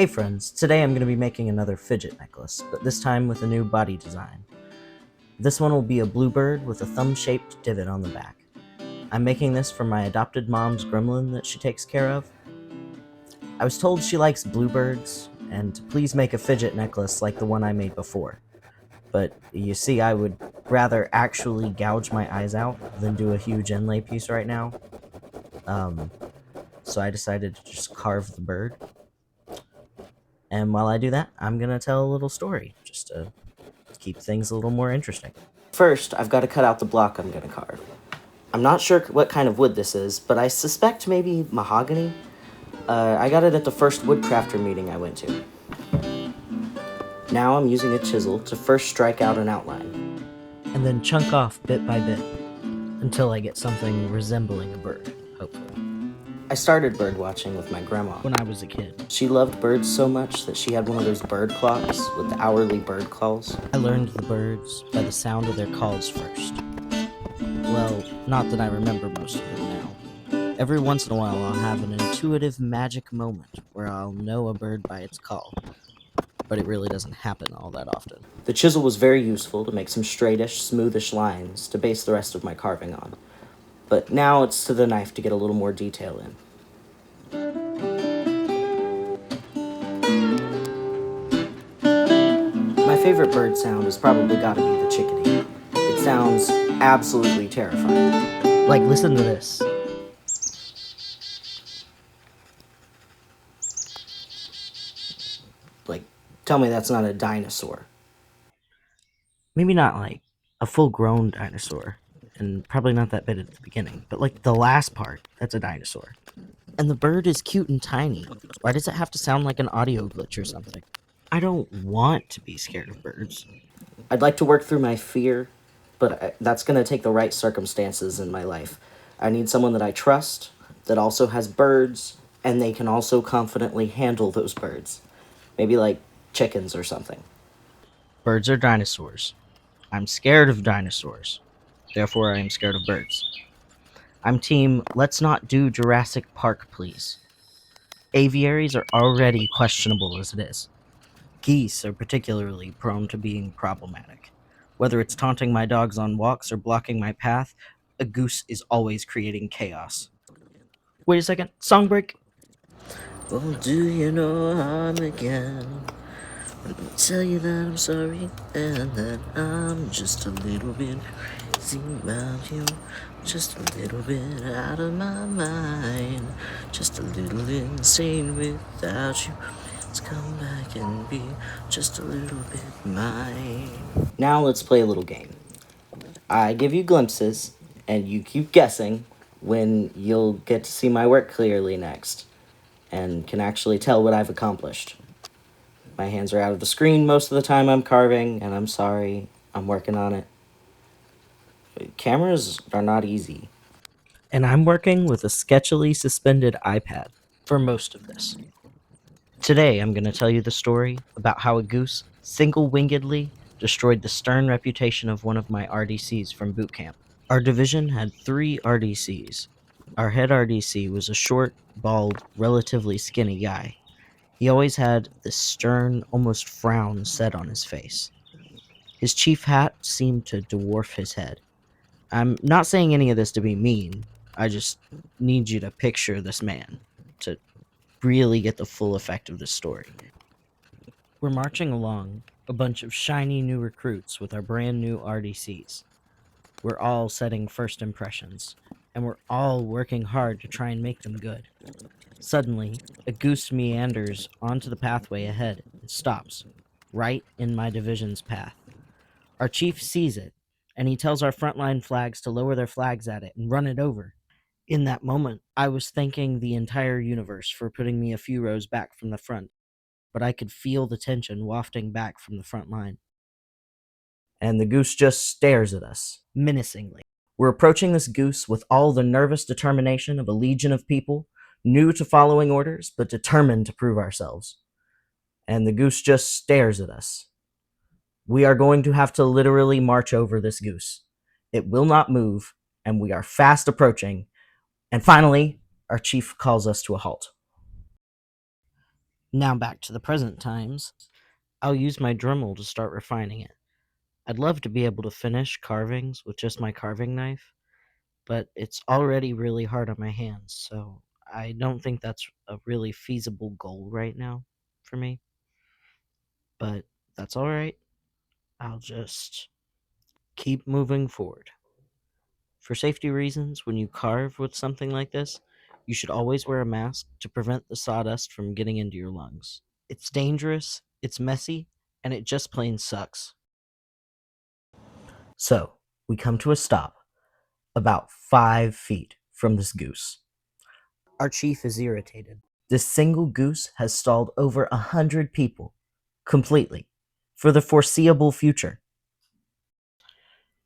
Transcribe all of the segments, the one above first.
Hey friends, today I'm going to be making another fidget necklace, but this time with a new body design. This one will be a bluebird with a thumb-shaped divot on the back. I'm making this for my adopted mom's Gremlin that she takes care of. I was told she likes bluebirds, and to please make a fidget necklace like the one I made before. But you see, I would rather actually gouge my eyes out than do a huge inlay piece right now. So I decided to just carve the bird. And while I do that, I'm going to tell a little story, just to keep things a little more interesting. First, I've got to cut out the block I'm going to carve. I'm not sure what kind of wood this is, but I suspect maybe mahogany. I got it at the first woodcrafter meeting I went to. Now I'm using a chisel to first strike out an outline, and then chunk off bit by bit, until I get something resembling a bird, hopefully. I started bird watching with my grandma when I was a kid. She loved birds so much that she had one of those bird clocks with the hourly bird calls. I learned the birds by the sound of their calls first. Well, not that I remember most of them now. Every once in a while I'll have an intuitive magic moment where I'll know a bird by its call, but it really doesn't happen all that often. The chisel was very useful to make some straightish, smoothish lines to base the rest of my carving on. But now it's to the knife to get a little more detail in. My favorite bird sound has probably got to be the chickadee. It sounds absolutely terrifying. Like, listen to this. Like, tell me that's not a dinosaur. Maybe not like a full-grown dinosaur, and probably not that big at the beginning, but like the last part, that's a dinosaur. And the bird is cute and tiny. Why does it have to sound like an audio glitch or something? I don't want to be scared of birds. I'd like to work through my fear, but that's going to take the right circumstances in my life. I need someone that I trust, that also has birds, and they can also confidently handle those birds. Maybe like chickens or something. Birds are dinosaurs. I'm scared of dinosaurs. Therefore, I am scared of birds. I'm team, let's not do Jurassic Park, please. Aviaries are already questionable as it is. Geese are particularly prone to being problematic. Whether it's taunting my dogs on walks or blocking my path, a goose is always creating chaos. Wait a second, song break. Oh, do you know I'm again? Let me tell you that I'm sorry and that I'm just a little bit crazy about you. Just a little bit out of my mind. Just a little insane without you. Let's come back and be just a little bit mine. Now let's play a little game. I give you glimpses, and you keep guessing when you'll get to see my work clearly next, and can actually tell what I've accomplished. My hands are out of the screen most of the time I'm carving, and I'm sorry, I'm working on it. Cameras are not easy. And I'm working with a sketchily suspended iPad for most of this. Today I'm going to tell you the story about how a goose single-wingedly destroyed the stern reputation of one of my RDCs from boot camp. Our division had 3 RDCs. Our head RDC was a short, bald, relatively skinny guy. He always had this stern, almost frown set on his face. His chief hat seemed to dwarf his head. I'm not saying any of this to be mean. I just need you to picture this man to really get the full effect of this story. We're marching along, a bunch of shiny new recruits with our brand new RDCs. We're all setting first impressions, and we're all working hard to try and make them good. Suddenly, a goose meanders onto the pathway ahead and stops, right in my division's path. Our chief sees it, and he tells our frontline flags to lower their flags at it and run it over. In that moment, I was thanking the entire universe for putting me a few rows back from the front, but I could feel the tension wafting back from the front line. And the goose just stares at us, menacingly. We're approaching this goose with all the nervous determination of a legion of people, new to following orders, but determined to prove ourselves. And the goose just stares at us. We are going to have to literally march over this goose. It will not move, and we are fast approaching. And finally, our chief calls us to a halt. Now back to the present times. I'll use my Dremel to start refining it. I'd love to be able to finish carvings with just my carving knife, but it's already really hard on my hands, so I don't think that's a really feasible goal right now for me. But that's alright. I'll just keep moving forward. For safety reasons, when you carve with something like this, you should always wear a mask to prevent the sawdust from getting into your lungs. It's dangerous, it's messy, and it just plain sucks. So, we come to a stop about 5 feet from this goose. Our chief is irritated. This single goose has stalled over 100 people completely for the foreseeable future.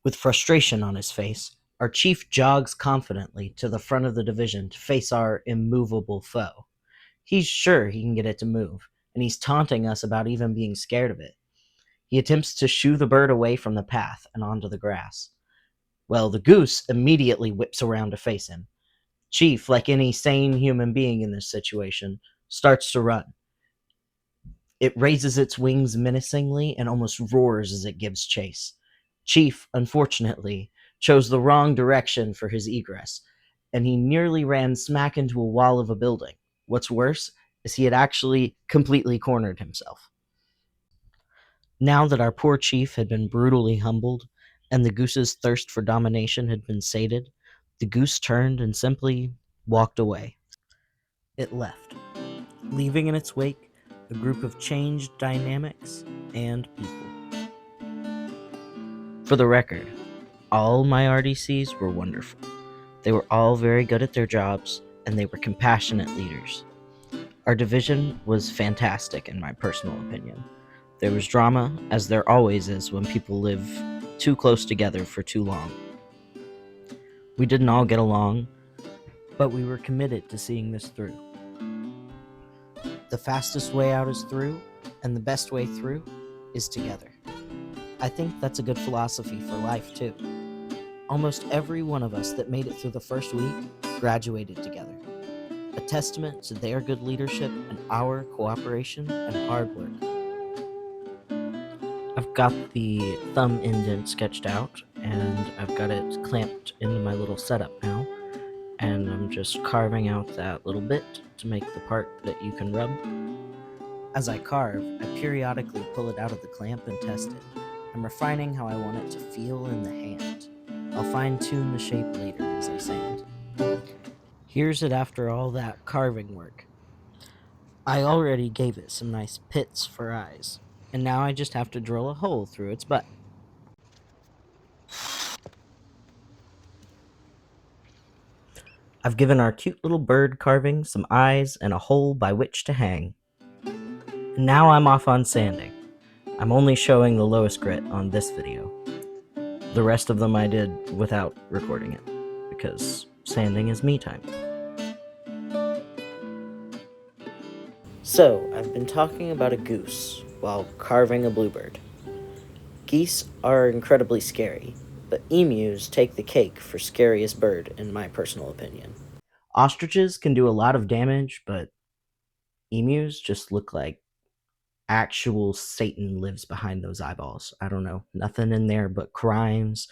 With frustration on his face, our chief jogs confidently to the front of the division to face our immovable foe. He's sure he can get it to move, and he's taunting us about even being scared of it. He attempts to shoo the bird away from the path and onto the grass. Well, the goose immediately whips around to face him. Chief, like any sane human being in this situation, starts to run. It raises its wings menacingly and almost roars as it gives chase. Chief, unfortunately, chose the wrong direction for his egress, and he nearly ran smack into a wall of a building. What's worse is he had actually completely cornered himself. Now that our poor chief had been brutally humbled, and the goose's thirst for domination had been sated, the goose turned and simply walked away. It left, leaving in its wake a group of changed dynamics and people. For the record, all my RDCs were wonderful. They were all very good at their jobs, and they were compassionate leaders. Our division was fantastic, in my personal opinion. There was drama, as there always is when people live too close together for too long. We didn't all get along, but we were committed to seeing this through. The fastest way out is through, and the best way through is together. I think that's a good philosophy for life, too. Almost every one of us that made it through the first week graduated together. A testament to their good leadership and our cooperation and hard work. I've got the thumb indent sketched out, and I've got it clamped into my little setup now, and I'm just carving out that little bit to make the part that you can rub. As I carve, I periodically pull it out of the clamp and test it. I'm refining how I want it to feel in the hand. I'll fine-tune the shape later as I sand. Here's it after all that carving work. I already gave it some nice pits for eyes, and now I just have to drill a hole through its butt. I've given our cute little bird carving some eyes and a hole by which to hang. And now I'm off on sanding. I'm only showing the lowest grit on this video. The rest of them I did without recording it, because sanding is me time. So, I've been talking about a goose while carving a bluebird. Geese are incredibly scary, but emus take the cake for scariest bird, in my personal opinion. Ostriches can do a lot of damage, but emus just look like actual Satan lives behind those eyeballs. I don't know. Nothing in there but crimes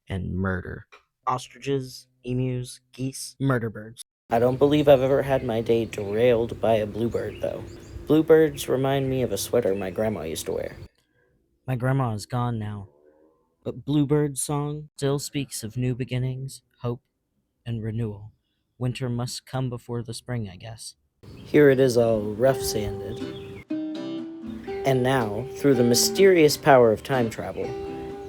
and murder. Ostriches, emus, geese, murder birds. I don't believe I've ever had my day derailed by a bluebird, though. Bluebirds remind me of a sweater my grandma used to wear. My grandma is gone now, but Bluebird's song still speaks of new beginnings, hope, and renewal. Winter must come before the spring, I guess. Here it is all rough sanded. And now, through the mysterious power of time travel,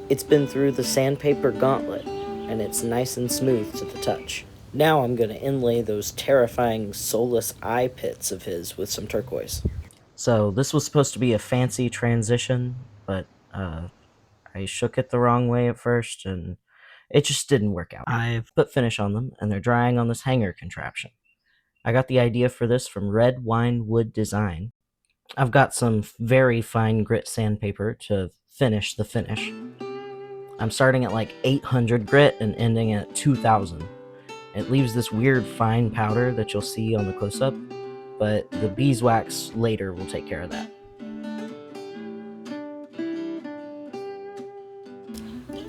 it's been through the sandpaper gauntlet, and it's nice and smooth to the touch. Now I'm going to inlay those terrifying soulless eye pits of his with some turquoise. So this was supposed to be a fancy transition, but I shook it the wrong way at first, and it just didn't work out. I've put finish on them, and they're drying on this hanger contraption. I got the idea for this from Red Wine Wood Design. I've got some very fine grit sandpaper to finish the finish. I'm starting at like 800 grit and ending at 2000. It leaves this weird fine powder that you'll see on the close-up. but the beeswax later will take care of that.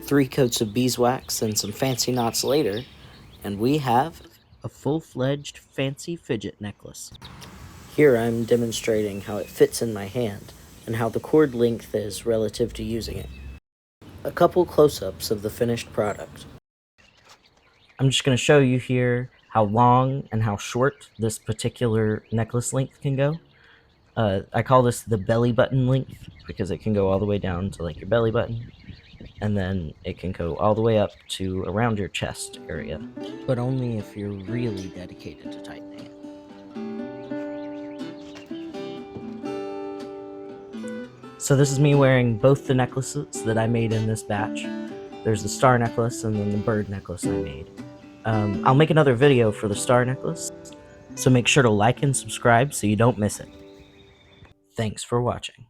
3 coats of beeswax and some fancy knots later, and we have a full-fledged fancy fidget necklace. Here I'm demonstrating how it fits in my hand and how the cord length is relative to using it. A couple close-ups of the finished product. I'm just going to show you here how long and how short this particular necklace length can go. I call this the belly button length because it can go all the way down to like your belly button, and then it can go all the way up to around your chest area, but only if you're really dedicated to tightening it. So this is me wearing both the necklaces that I made in this batch. There's the star necklace and then the bird necklace I made. I'll make another video for the star necklace, so make sure to like and subscribe so you don't miss it. Thanks for watching.